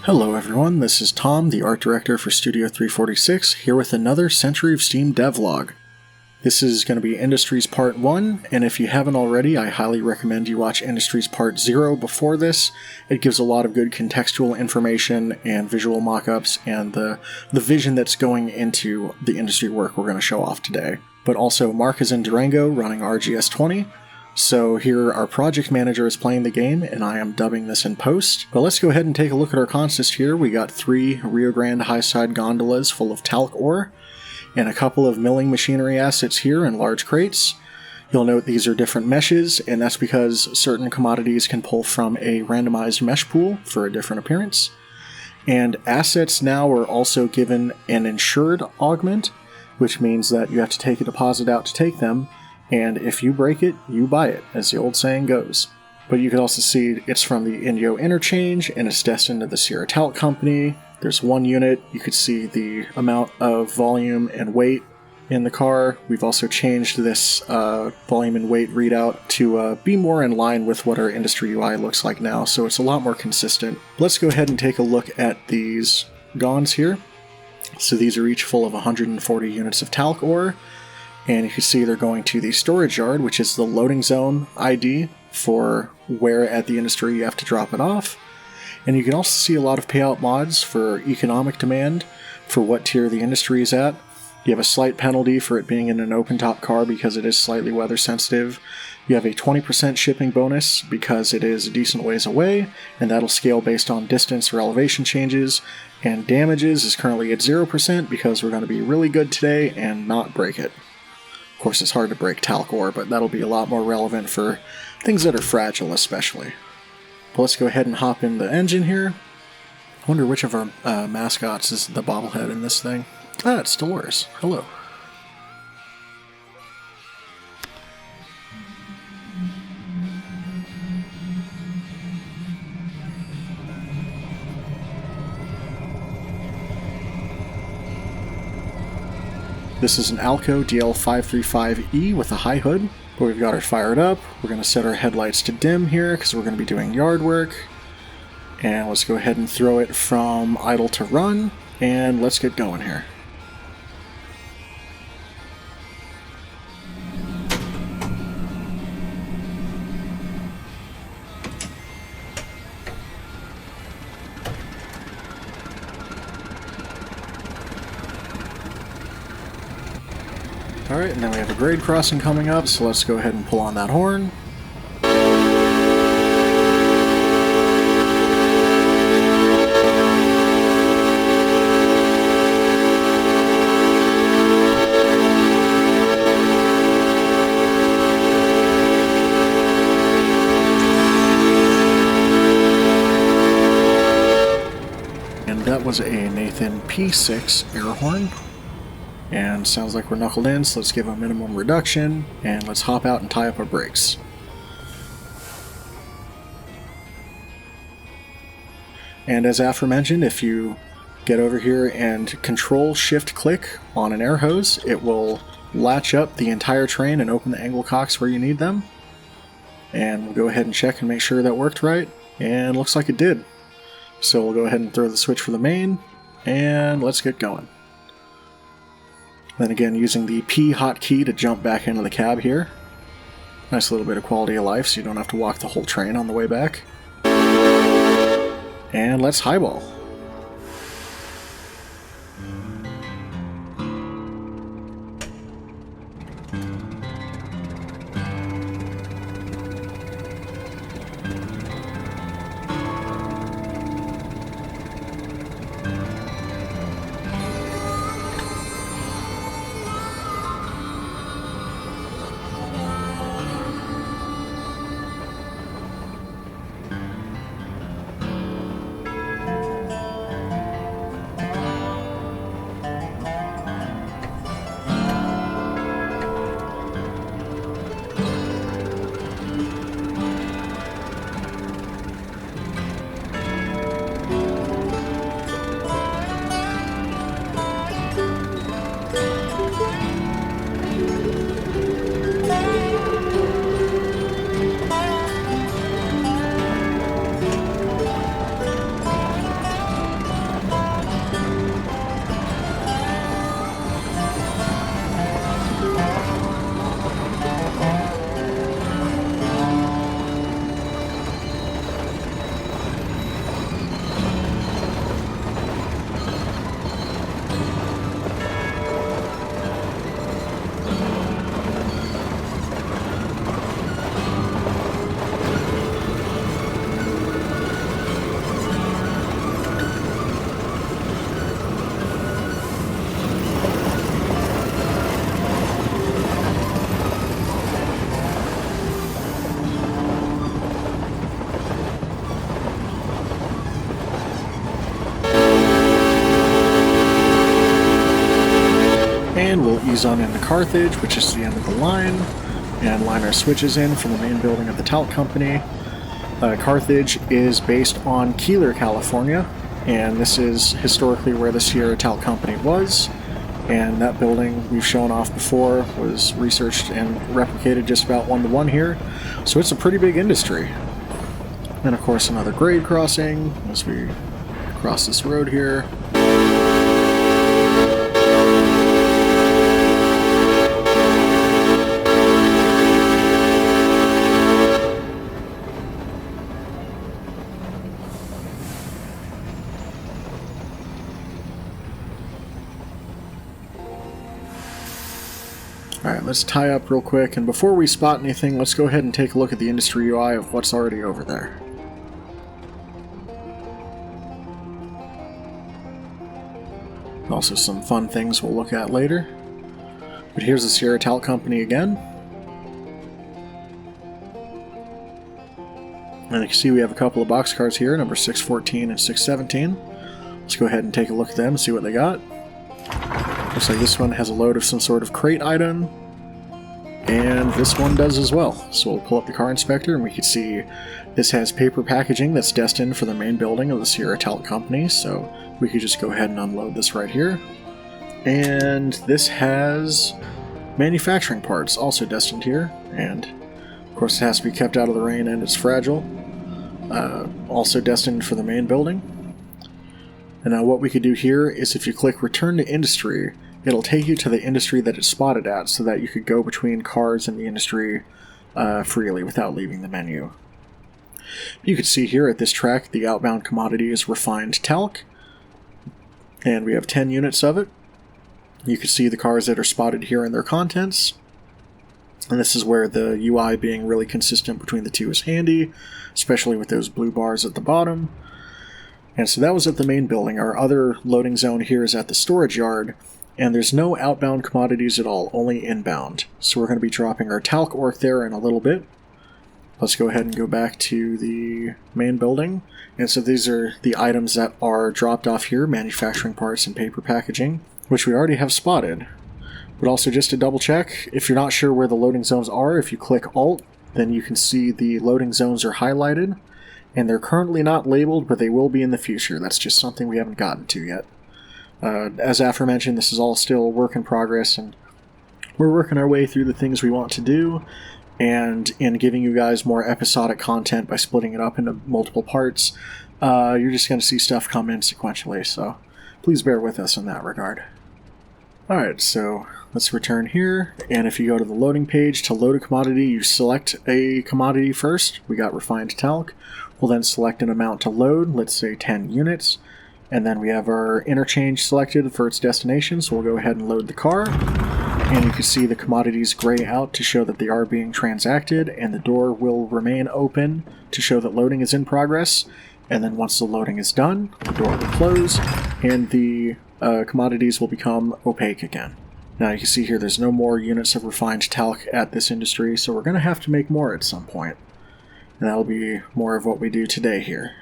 Hello everyone, this is Tom, the art director for Studio 346, here with another Century of Steam devlog. This is going to be Industries Part 1, and if you haven't already, I highly recommend you watch Industries Part 0 before this. It gives a lot of good contextual information and visual mock-ups and the vision that's going into the industry work we're going to show off today. But also, Mark is in Durango running RGS20, so here our project manager is playing the game, and I am dubbing this in post. But let's go ahead and take a look at our consist here. We got 3 Rio Grande high-side gondolas full of talc ore, and a couple of milling machinery assets here in large crates. You'll note these are different meshes, and that's because certain commodities can pull from a randomized mesh pool for a different appearance. And assets now are also given an insured augment, which means that you have to take a deposit out to take them, and if you break it, you buy it, as the old saying goes. But you can also see it's from the Indio Interchange, and it's destined to the Sierra Talc Company. There's 1 unit. You could see the amount of volume and weight in the car. We've also changed this volume and weight readout to be more in line with what our industry UI looks like now, so it's a lot more consistent. Let's go ahead and take a look at these GONs here. So these are each full of 140 units of talc ore, and you can see they're going to the storage yard, which is the loading zone ID for where at the industry you have to drop it off. And you can also see a lot of payout mods for economic demand for what tier the industry is at. You have a slight penalty for it being in an open-top car because it is slightly weather sensitive. You have a 20% shipping bonus because it is a decent ways away, and that'll scale based on distance or elevation changes. And damages is currently at 0% because we're going to be really good today and not break it. Of course, it's hard to break talc ore, but that'll be a lot more relevant for things that are fragile especially. But let's go ahead and hop in the engine here. I wonder which of our mascots is the bobblehead in this thing. Ah, it's Dolores. Hello. This is an Alco DL535E with a high hood. But we've got her fired up. We're going to set our headlights to dim here because we're going to be doing yard work. And let's go ahead and throw it from idle to run, and let's get going here. Alright, and then we have a grade crossing coming up, so let's go ahead and pull on that horn. And that was a Nathan P6 air horn. And sounds like we're knuckled in, so let's give a minimum reduction, and let's hop out and tie up our brakes. And as aforementioned, if you get over here and Control-Shift-Click on an air hose, it will latch up the entire train and open the angle cocks where you need them. And we'll go ahead and check and make sure that worked right, and looks like it did. So we'll go ahead and throw the switch for the main, and let's get going. Then again, using the P hotkey to jump back into the cab here. Nice little bit of quality of life so you don't have to walk the whole train on the way back. And let's highball. ease on into Carthage, which is the end of the line, and line our switches in from the main building of the talc company. Carthage is based on Keeler, California, and this is historically where the Sierra Talc Company was. And that building we've shown off before was researched and replicated just about one-to-one here. So it's a pretty big industry. And of course another grade crossing as we cross this road here. Alright, let's tie up real quick, and before we spot anything, let's go ahead and take a look at the industry UI of what's already over there. Also some fun things we'll look at later. But here's the Sierra Talc Company again. And you can see we have a couple of boxcars here, number 614 and 617. Let's go ahead and take a look at them and see what they got. Looks like this one has a load of some sort of crate item, and this one does as well. So we'll pull up the car inspector and we can see this has paper packaging that's destined for the main building of the Sierra Talc Company, so we could just go ahead and unload this right here. And this has manufacturing parts also destined here, and of course it has to be kept out of the rain and it's fragile. Also destined for the main building. And now what we could do here is if you click Return to Industry, it'll take you to the industry that it's spotted at so that you could go between cars and the industry freely without leaving the menu. You can see here at this track the outbound commodity is refined talc, and we have 10 units of it. You can see the cars that are spotted here and their contents. And this is where the UI being really consistent between the two is handy, especially with those blue bars at the bottom. And so that was at the main building. Our other loading zone here is at the storage yard, and there's no outbound commodities at all, only inbound. So we're going to be dropping our talc ore there in a little bit. Let's go ahead and go back to the main building. And so these are the items that are dropped off here, manufacturing parts and paper packaging, which we already have spotted. But also just to double check, if you're not sure where the loading zones are, if you click Alt, then you can see the loading zones are highlighted. And they're currently not labeled, but they will be in the future. That's just something we haven't gotten to yet. As aforementioned, this is all still a work in progress, and we're working our way through the things we want to do, and in giving you guys more episodic content by splitting it up into multiple parts, you're just going to see stuff come in sequentially, so please bear with us in that regard. Alright, so let's return here, and if you go to the loading page to load a commodity, you select a commodity first. We got refined talc. We'll then select an amount to load, let's say 10 units, and then we have our interchange selected for its destination, so we'll go ahead and load the car. And you can see the commodities gray out to show that they are being transacted, and the door will remain open to show that loading is in progress. And then once the loading is done, the door will close, and the commodities will become opaque again. Now you can see here there's no more units of refined talc at this industry, so we're going to have to make more at some point. And that'll be more of what we do today here.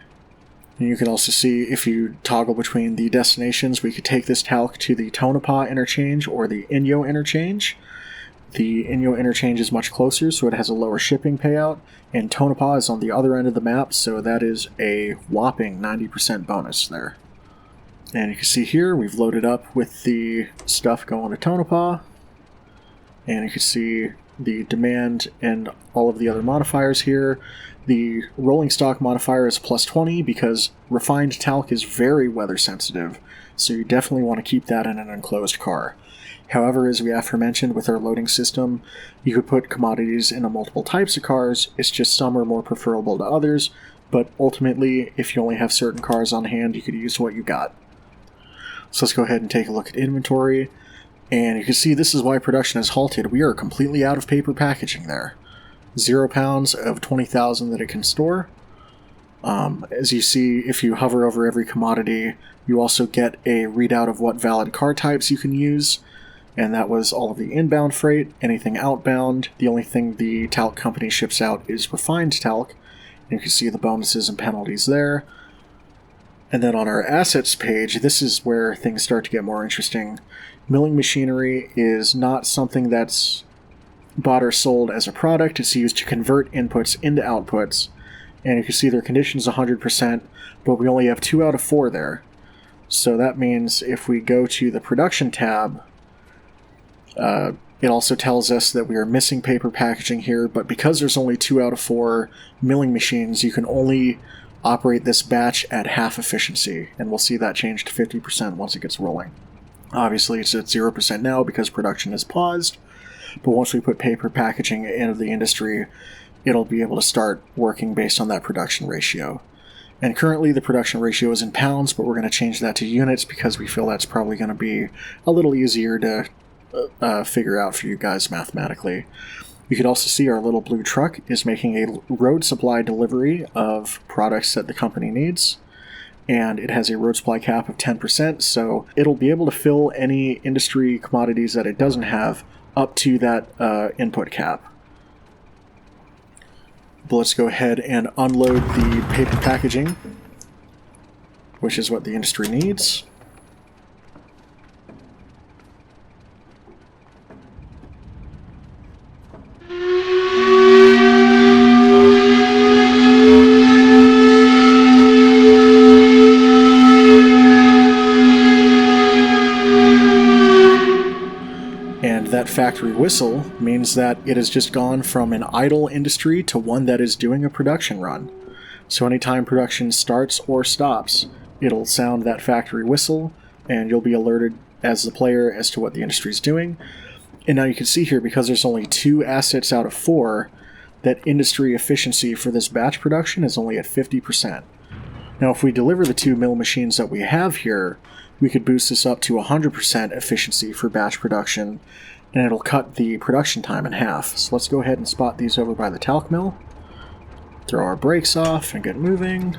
And you can also see if you toggle between the destinations, we could take this talc to the Tonopah interchange or the Inyo interchange. The Inyo interchange is much closer, so it has a lower shipping payout, and Tonopah is on the other end of the map, so that is a whopping 90% bonus there. And you can see here we've loaded up with the stuff going to Tonopah, and you can see the demand and all of the other modifiers here. The rolling stock modifier is +20 because refined talc is very weather sensitive, so you definitely want to keep that in an enclosed car. However, as we aforementioned with our loading system, you could put commodities into multiple types of cars. It's just some are more preferable to others, but ultimately, if you only have certain cars on hand, you could use what you got. So let's go ahead and take a look at inventory. And you can see this is why production has halted. We are completely out of paper packaging there. 0 pounds of 20,000 that it can store. As you see, if you hover over every commodity, you also get a readout of what valid car types you can use. And that was all of the inbound freight, anything outbound. The only thing the talc company ships out is refined talc. And you can see the bonuses and penalties there. And then on our assets page, this is where things start to get more interesting. Milling machinery is not something that's bought or sold as a product. It's used to convert inputs into outputs. And you can see their condition's 100%, but we only have 2 out of 4 there. So that means if we go to the production tab, it also tells us that we are missing paper packaging here, but because there's only 2 out of 4 milling machines, you can only operate this batch at half efficiency, and we'll see that change to 50% once it gets rolling. Obviously, it's at 0% now because production is paused, but once we put paper packaging into the industry, it'll be able to start working based on that production ratio. And currently the production ratio is in pounds, but we're going to change that to units because we feel that's probably going to be a little easier to figure out for you guys mathematically. You can also see our little blue truck is making a road supply delivery of products that the company needs. And it has a road supply cap of 10%, so it'll be able to fill any industry commodities that it doesn't have up to that input cap. But let's go ahead and unload the paper packaging, which is what the industry needs. And that factory whistle means that it has just gone from an idle industry to one that is doing a production run. So anytime production starts or stops, it'll sound that factory whistle, and you'll be alerted as the player as to what the industry is doing. And now you can see here, because there's only 2 assets out of 4, that industry efficiency for this batch production is only at 50%. Now if we deliver the 2 mill machines that we have here, we could boost this up to 100% efficiency for batch production, and it'll cut the production time in half. So let's go ahead and spot these over by the talc mill, throw our brakes off, and get moving.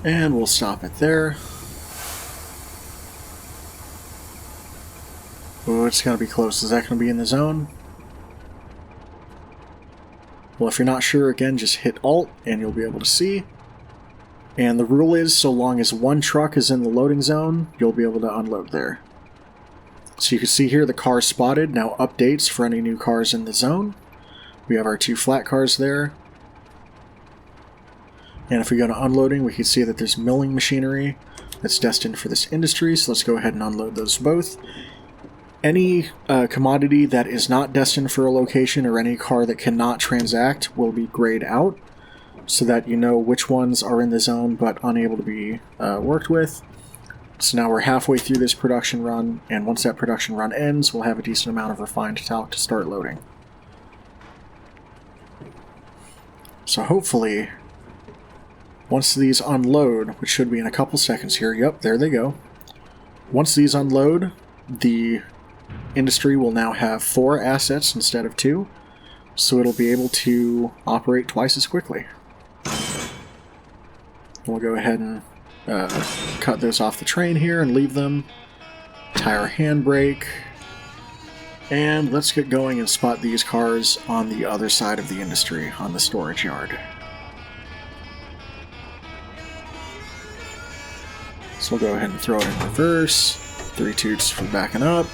And we'll stop it there. Oh, it's going to be close. Is that going to be in the zone? Well, if you're not sure, again, just hit Alt and you'll be able to see. And the rule is, so long as one truck is in the loading zone, you'll be able to unload there. So you can see here the car spotted now updates for any new cars in the zone. We have our 2 flat cars there. And if we go to unloading, we can see that there's milling machinery that's destined for this industry, so let's go ahead and unload those both. Any commodity that is not destined for a location or any car that cannot transact will be grayed out, so that you know which ones are in the zone but unable to be worked with. So now we're halfway through this production run, and once that production run ends, we'll have a decent amount of refined talc to start loading. So hopefully, once these unload, which should be in a couple seconds here, yep, there they go. Once these unload, the industry will now have 4 assets instead of 2, so it'll be able to operate twice as quickly. We'll go ahead and cut those off the train here and leave them. Tie our handbrake. And let's get going and spot these cars on the other side of the industry, on the storage yard. So we'll go ahead and throw it in reverse. 3 toots for backing up.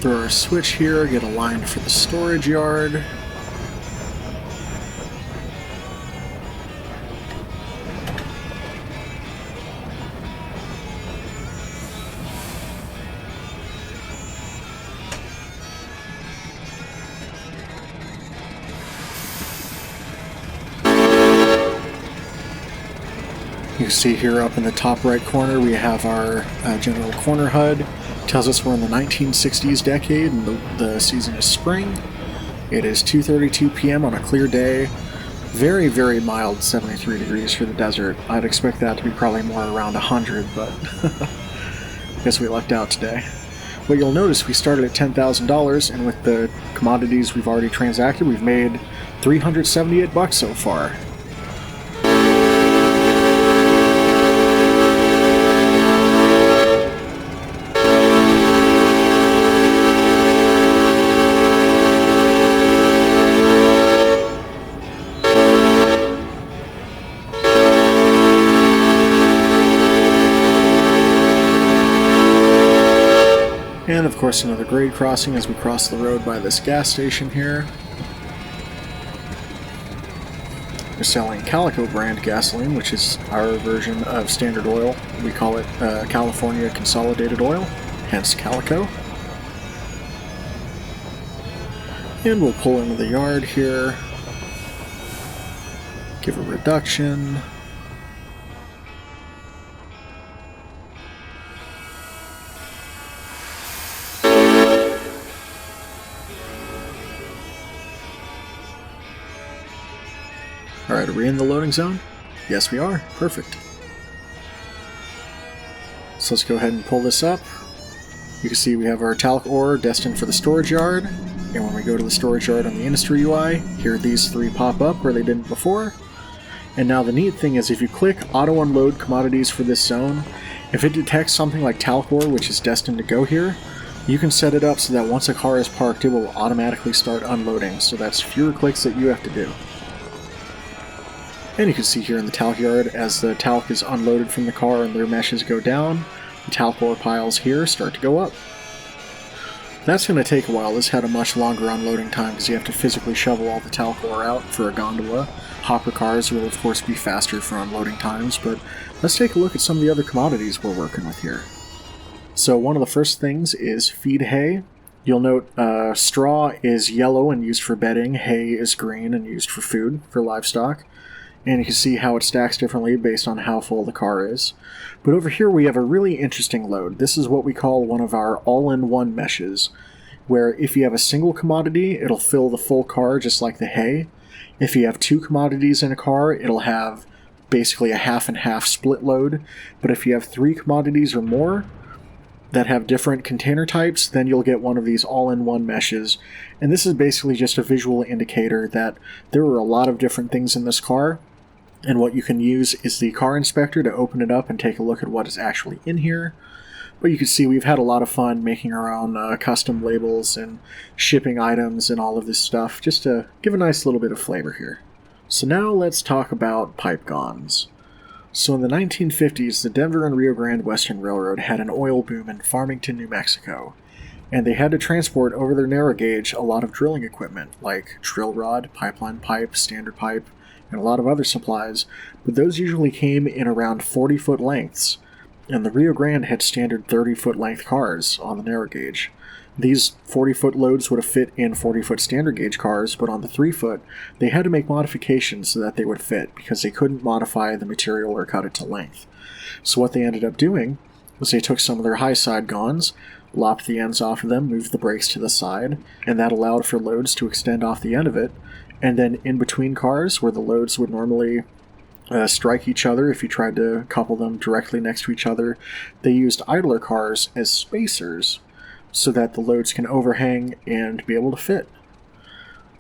Throw our switch here, get aligned for the storage yard. You can see here up in the top right corner we have our general corner HUD. Tells us we're in the 1960s decade and the season is spring. It is 2:32 p.m. on a clear day. Very, very mild 73 degrees for the desert. I'd expect that to be probably more around 100, but I guess we lucked out today. But you'll notice we started at $10,000, and with the commodities we've already transacted, we've made $378 so far. And of course another grade crossing as we cross the road by this gas station here. We're selling Calico brand gasoline, which is our version of Standard Oil. We call it California Consolidated Oil, hence Calico. And we'll pull into the yard here, give a reduction. Alright, are we in the loading zone? Yes, we are. Perfect. So let's go ahead and pull this up. You can see we have our talc ore destined for the storage yard. And when we go to the storage yard on the industry UI, here these three pop up where they didn't before. And now the neat thing is if you click auto unload commodities for this zone, if it detects something like talc ore, which is destined to go here, you can set it up so that once a car is parked, it will automatically start unloading. So that's fewer clicks that you have to do. And you can see here in the talc yard, as the talc is unloaded from the car and their meshes go down, the talc ore piles here start to go up. That's going to take a while. This had a much longer unloading time because you have to physically shovel all the talc ore out for a gondola. Hopper cars will of course be faster for unloading times, but let's take a look at some of the other commodities we're working with here. So one of the first things is feed hay. You'll note straw is yellow and used for bedding, hay is green and used for food, for livestock. And you can see how it stacks differently based on how full the car is. But over here we have a really interesting load. This is what we call one of our all-in-one meshes, where if you have a single commodity, it'll fill the full car just like the hay. If you have two commodities in a car, it'll have basically a half and half split load. But if you have three commodities or more that have different container types, then you'll get one of these all-in-one meshes. And this is basically just a visual indicator that there are a lot of different things in this car. And what you can use is the car inspector to open it up and take a look at what is actually in here. But you can see we've had a lot of fun making our own custom labels and shipping items and all of this stuff, just to give a nice little bit of flavor here. So now let's talk about pipe gonds. So in the 1950s, the Denver and Rio Grande Western Railroad had an oil boom in Farmington, New Mexico. And they had to transport over their narrow gauge a lot of drilling equipment, like drill rod, pipeline pipe, standard pipe, and a lot of other supplies, but those usually came in around 40-foot lengths, and the Rio Grande had standard 30-foot length cars on the narrow gauge. These 40-foot loads would have fit in 40-foot standard gauge cars, but on the 3-foot, they had to make modifications so that they would fit, because they couldn't modify the material or cut it to length. So what they ended up doing was they took some of their high side gonds, lopped the ends off of them, moved the brakes to the side, and that allowed for loads to extend off the end of it. And then in between cars, where the loads would normally strike each other if you tried to couple them directly next to each other, they used idler cars as spacers so that the loads can overhang and be able to fit.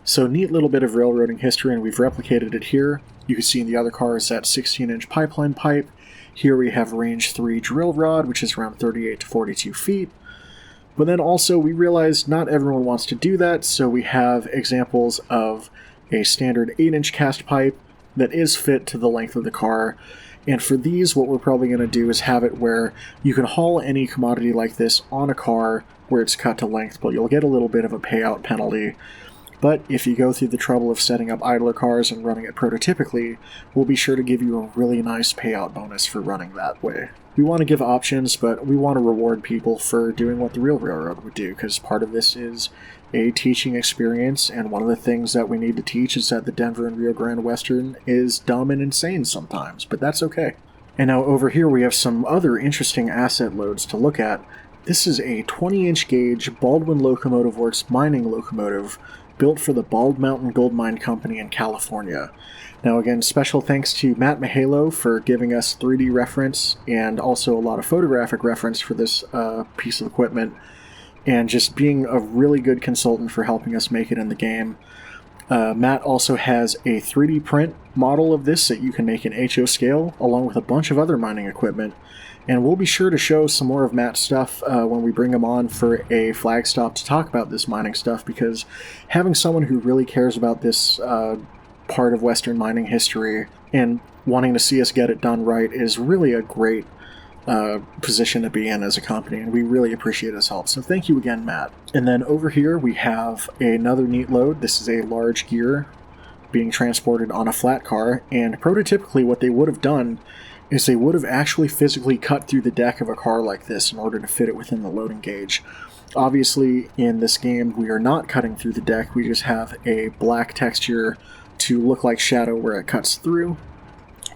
So neat little bit of railroading history, and we've replicated it here. You can see in the other cars that 16-inch pipeline pipe. Here we have range 3 drill rod, which is around 38 to 42 feet. But then also we realized not everyone wants to do that, so we have examples of a standard 8-inch cast pipe that is fit to the length of the car. And for these, what we're probably going to do is have it where you can haul any commodity like this on a car where it's cut to length, but you'll get a little bit of a payout penalty. But if you go through the trouble of setting up idler cars and running it prototypically, we'll be sure to give you a really nice payout bonus for running that way. We want to give options, but we want to reward people for doing what the real railroad would do, because part of this is a teaching experience, and one of the things that we need to teach is that the Denver and Rio Grande Western is dumb and insane sometimes, but that's okay. And now over here we have some other interesting asset loads to look at. This is a 20-inch gauge Baldwin Locomotive Works mining locomotive built for the Bald Mountain Gold Mine Company in California. Now again, special thanks to Matt Mahalo for giving us 3D reference and also a lot of photographic reference for this piece of equipment, and just being a really good consultant for helping us make it in the game. Matt also has a 3D print model of this that you can make in HO scale, along with a bunch of other mining equipment. And we'll be sure to show some more of Matt's stuff when we bring him on for a flag stop to talk about this mining stuff, because having someone who really cares about this part of Western mining history and wanting to see us get it done right is really a great position to be in as a company, and we really appreciate his help. So thank you again, Matt. And then over here we have another neat load. This is a large gear being transported on a flat car, and prototypically what they would have done is they would have actually physically cut through the deck of a car like this in order to fit it within the loading gauge. Obviously, in this game, we are not cutting through the deck. We just have a black texture to look like shadow where it cuts through,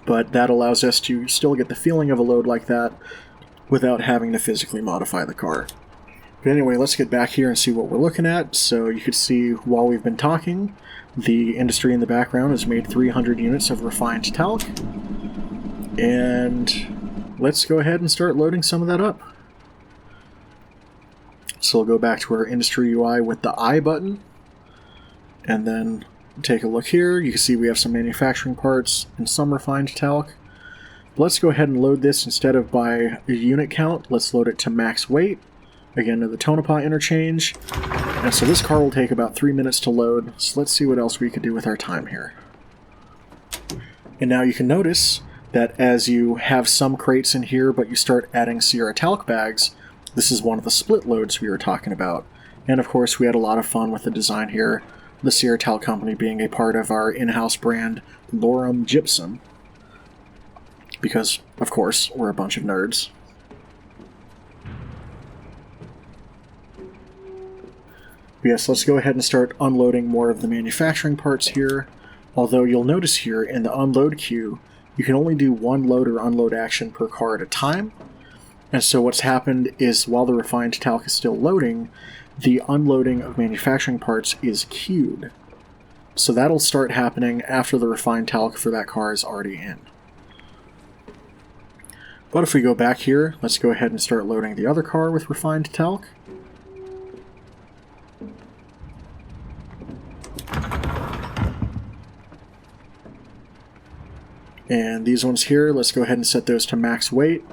but that allows us to still get the feeling of a load like that without having to physically modify the car. But anyway, let's get back here and see what we're looking at. So you can see while we've been talking, the industry in the background has made 300 units of refined talc. And let's go ahead and start loading some of that up. So we'll go back to our industry UI with the I button, and then take a look here. You can see we have some manufacturing parts and some refined talc. Let's go ahead and load this instead of by a unit count. Let's load it to max weight, again to the Tonopah interchange. And so this car will take about 3 minutes to load, so let's see what else we could do with our time here. And now you can notice that as you have some crates in here, but you start adding Sierra talc bags, this is one of the split loads we were talking about. And of course, we had a lot of fun with the design here, the Sierra Talc Company being a part of our in-house brand, Lorem Gypsum. Because, of course, we're a bunch of nerds. Yes, let's go ahead and start unloading more of the manufacturing parts here. Although you'll notice here in the unload queue, you can only do one load or unload action per car at a time. And so what's happened is while the refined talc is still loading, the unloading of manufacturing parts is queued. So that'll start happening after the refined talc for that car is already in. But if we go back here, let's go ahead and start loading the other car with refined talc. And these ones here, let's go ahead and set those to max weight.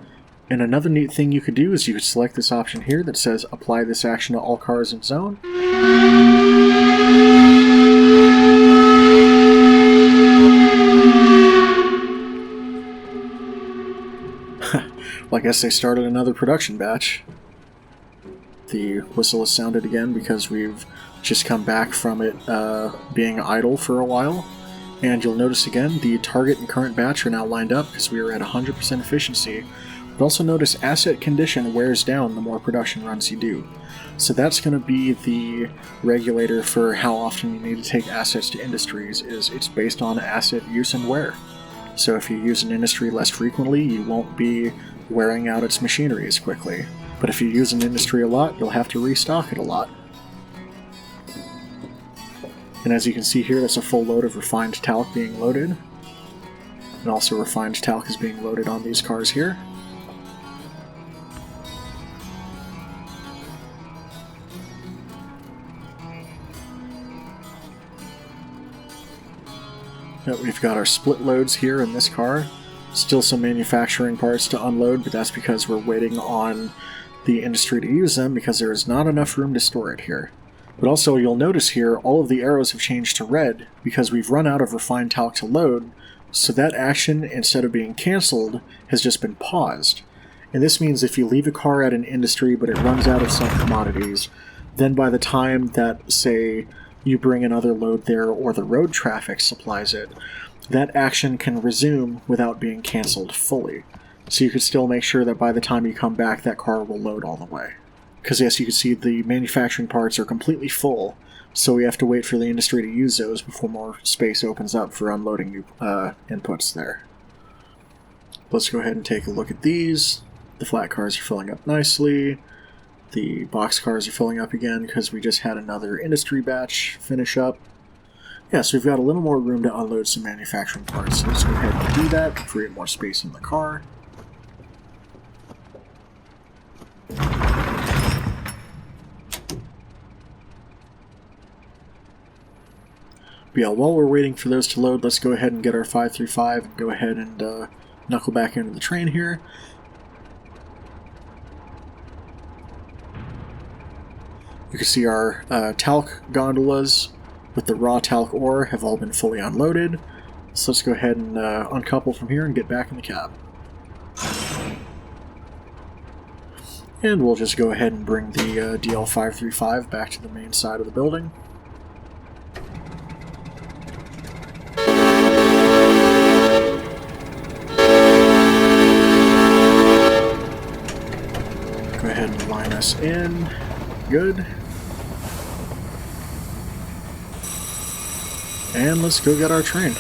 And another neat thing you could do is you could select this option here that says apply this action to all cars in zone. Well, I guess they started another production batch. The whistle has sounded again because we've just come back from it being idle for a while. And you'll notice again, the target and current batch are now lined up because we are at 100% efficiency. But also notice asset condition wears down the more production runs you do. So that's going to be the regulator for how often you need to take assets to industries, is it's based on asset use and wear. So if you use an industry less frequently, you won't be wearing out its machinery as quickly. But if you use an industry a lot, you'll have to restock it a lot. And as you can see here, that's a full load of refined talc being loaded. And also refined talc is being loaded on these cars here. We've got our split loads here in this car. Still some manufacturing parts to unload, but that's because we're waiting on the industry to use them because there is not enough room to store it here. But also you'll notice here all of the arrows have changed to red because we've run out of refined talc to load, so that action, instead of being cancelled, has just been paused. And this means if you leave a car at an industry but it runs out of some commodities, then by the time that, say, you bring another load there or the road traffic supplies it, that action can resume without being cancelled fully. So you could still make sure that by the time you come back, that car will load all the way. Because yes, you can see the manufacturing parts are completely full, so we have to wait for the industry to use those before more space opens up for unloading new inputs there. Let's go ahead and take a look at these. The flat cars are filling up nicely. The box cars are filling up again because we just had another industry batch finish up. Yeah, so we've got a little more room to unload some manufacturing parts. So let's go ahead and do that to create more space in the car. But yeah, while we're waiting for those to load, let's go ahead and get our 535 and go ahead and knuckle back into the train here. You can see our talc gondolas with the raw talc ore have all been fully unloaded. So let's go ahead and uncouple from here and get back in the cab. And we'll just go ahead and bring the DL535 back to the main side of the building. Go ahead and line us in. Good. And let's go get our train.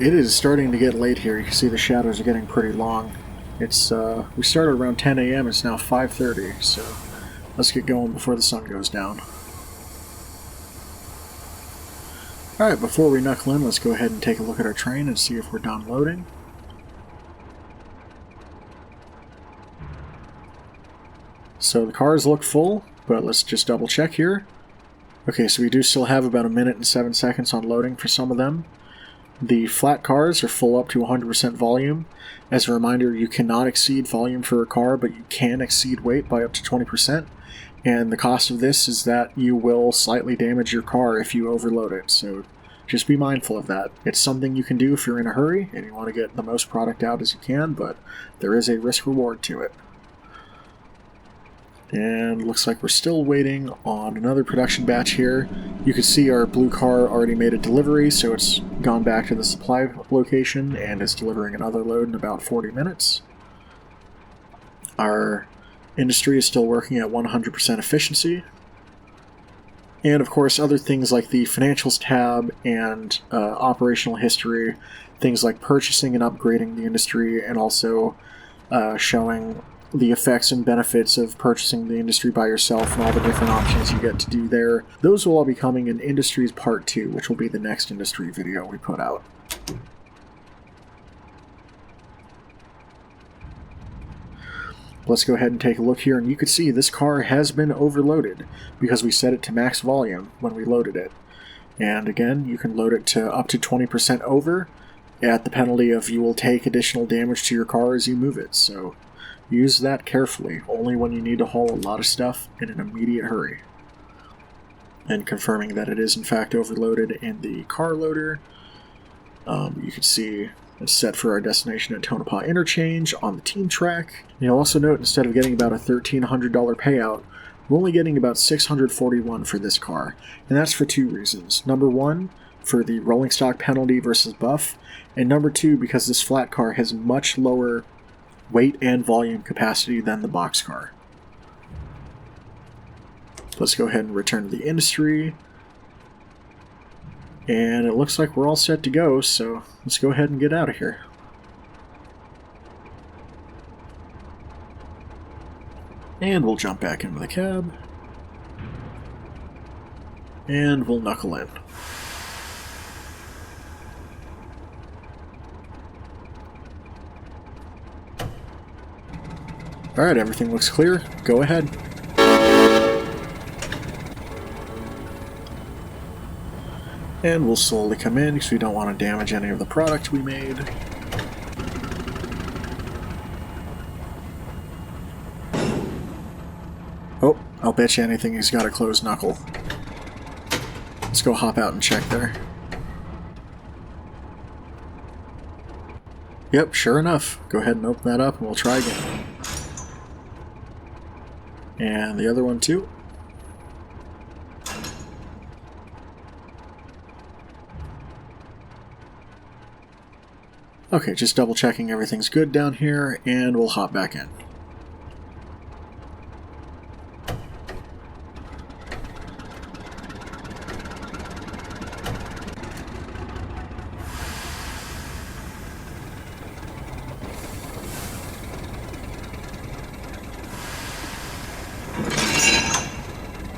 It is starting to get late here. You can see the shadows are getting pretty long. It's we started around 10 a.m. It's now 5:30, so let's get going before the sun goes down. Alright, before we knuckle in, let's go ahead and take a look at our train and see if we're done loading. So the cars look full, but let's just double check here. Okay, so we do still have about 1 minute and 7 seconds on loading for some of them. The flat cars are full up to 100% volume. As a reminder, you cannot exceed volume for a car, but you can exceed weight by up to 20%. And the cost of this is that you will slightly damage your car if you overload it, so just be mindful of that. It's something you can do if you're in a hurry and you want to get the most product out as you can, but there is a risk-reward to it. And looks like we're still waiting on another production batch here. You can see our blue car already made a delivery, so it's gone back to the supply location and is delivering another load in about 40 minutes. Our industry is still working at 100% efficiency. And of course, other things like the financials tab and operational history, things like purchasing and upgrading the industry, and also showing the effects and benefits of purchasing the industry by yourself and all the different options you get to do there. Those will all be coming in Industries Part 2, which will be the next industry video we put out. Let's go ahead and take a look here, and you can see this car has been overloaded because we set it to max volume when we loaded it. And again, you can load it to up to 20% over at the penalty of you will take additional damage to your car as you move it. So use that carefully, only when you need to haul a lot of stuff in an immediate hurry. And confirming that it is in fact overloaded in the car loader. You can see it's set for our destination at Tonopah Interchange on the team track. You'll also note instead of getting about a $1,300 payout, we're only getting about $641 for this car, and that's for two reasons. Number one, for the rolling stock penalty versus buff, and number two, because this flat car has much lower weight and volume capacity than the box car. Let's go ahead and return to the industry. And it looks like we're all set to go, so let's go ahead and get out of here. And we'll jump back into the cab. And we'll knuckle in. Alright, everything looks clear. Go ahead. And we'll slowly come in because we don't want to damage any of the product we made. Oh, I'll bet you anything he's got a closed knuckle. Let's go hop out and check there. Yep, sure enough. Go ahead and open that up and we'll try again. And the other one too. Okay, just double checking everything's good down here, and we'll hop back in.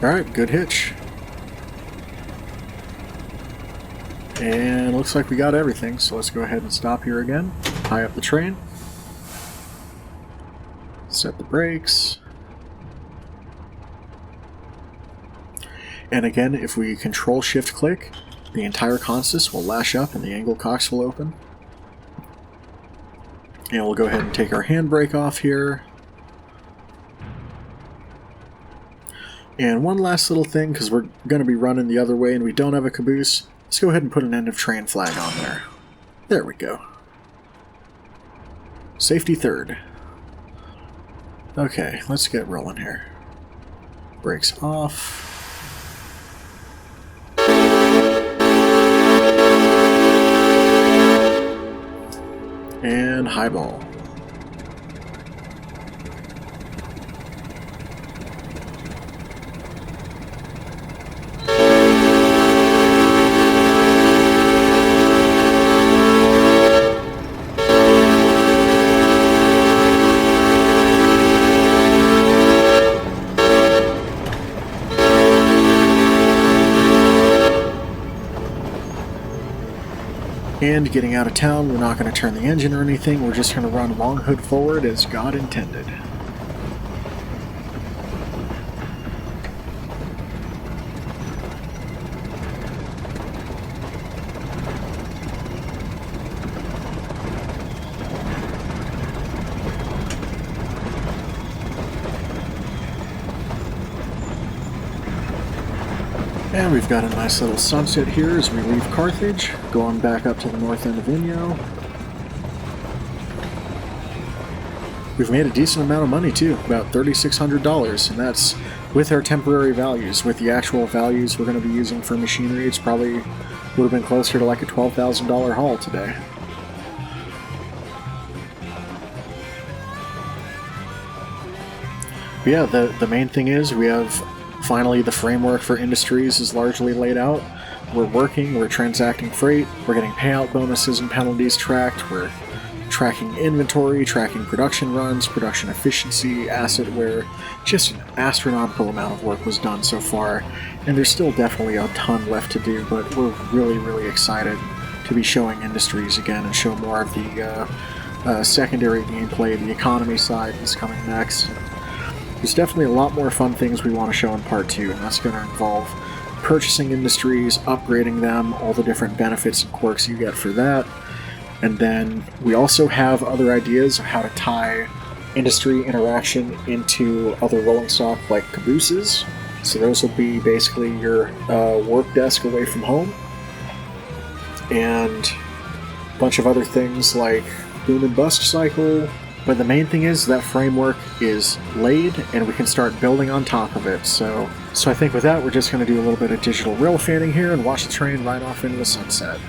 Alright, good hitch. And looks like we got everything, so let's go ahead and stop here again. Tie up the train. Set the brakes. And again, if we Control-Shift-Click, the entire consist will lash up and the angle cocks will open. And we'll go ahead and take our handbrake off here. And one last little thing, because we're going to be running the other way and we don't have a caboose, let's go ahead and put an end of train flag on there. There we go. Safety third. Okay, let's get rolling here. Brakes off. And highball. And getting out of town, we're not going to turn the engine or anything, we're just going to run long hood forward as God intended. And we've got a nice little sunset here as we leave Carthage, going back up to the north end of Inyo. We've made a decent amount of money too, about $3,600, and that's with our temporary values. With the actual values we're going to be using for machinery, it's probably would have been closer to like a $12,000 haul today. But yeah, the main thing is we have finally the framework for industries is largely laid out. We're working, we're transacting freight, we're getting payout bonuses and penalties tracked, we're tracking inventory, tracking production runs, production efficiency, asset wear. Just an astronomical amount of work was done so far, and there's still definitely a ton left to do, but we're really excited to be showing industries again and show more of the secondary gameplay. The economy side is coming next. There's definitely a lot more fun things we want to show in Part 2, and that's going to involve purchasing industries, upgrading them, all the different benefits and quirks you get for that. And then we also have other ideas of how to tie industry interaction into other rolling stock like cabooses. So those will be basically your work desk away from home. And a bunch of other things like boom and bust cycle. But the main thing is that framework is laid and we can start building on top of it. So I think with that, we're just going to do a little bit of digital rail fanning here and watch the train ride off into the sunset.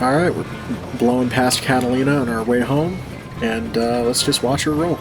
Alright, we're blowing past Catalina on our way home, and let's just watch her roll.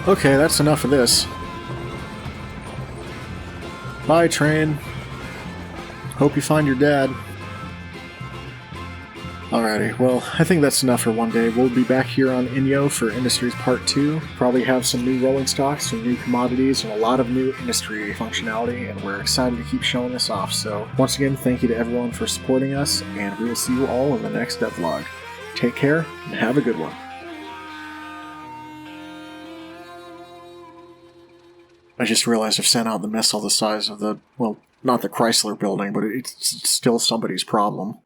Okay, that's enough of this. Bye, train. Hope you find your dad. Alrighty, well, I think that's enough for one day. We'll be back here on Inyo for Industries Part 2. Probably have some new rolling stocks, some new commodities, and a lot of new industry functionality, and we're excited to keep showing this off. So, once again, thank you to everyone for supporting us, and we will see you all in the next devlog. Take care, and have a good one. I just realized I've sent out the missile the size of the, well, not the Chrysler building, but it's still somebody's problem.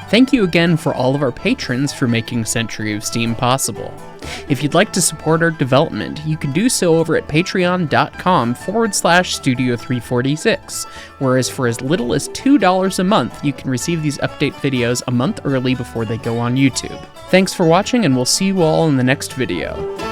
Thank you again for all of our patrons for making Century of Steam possible. If you'd like to support our development, you can do so over at patreon.com/Studio346, whereas for as little as $2 a month, you can receive these update videos a month early before they go on YouTube. Thanks for watching, and we'll see you all in the next video.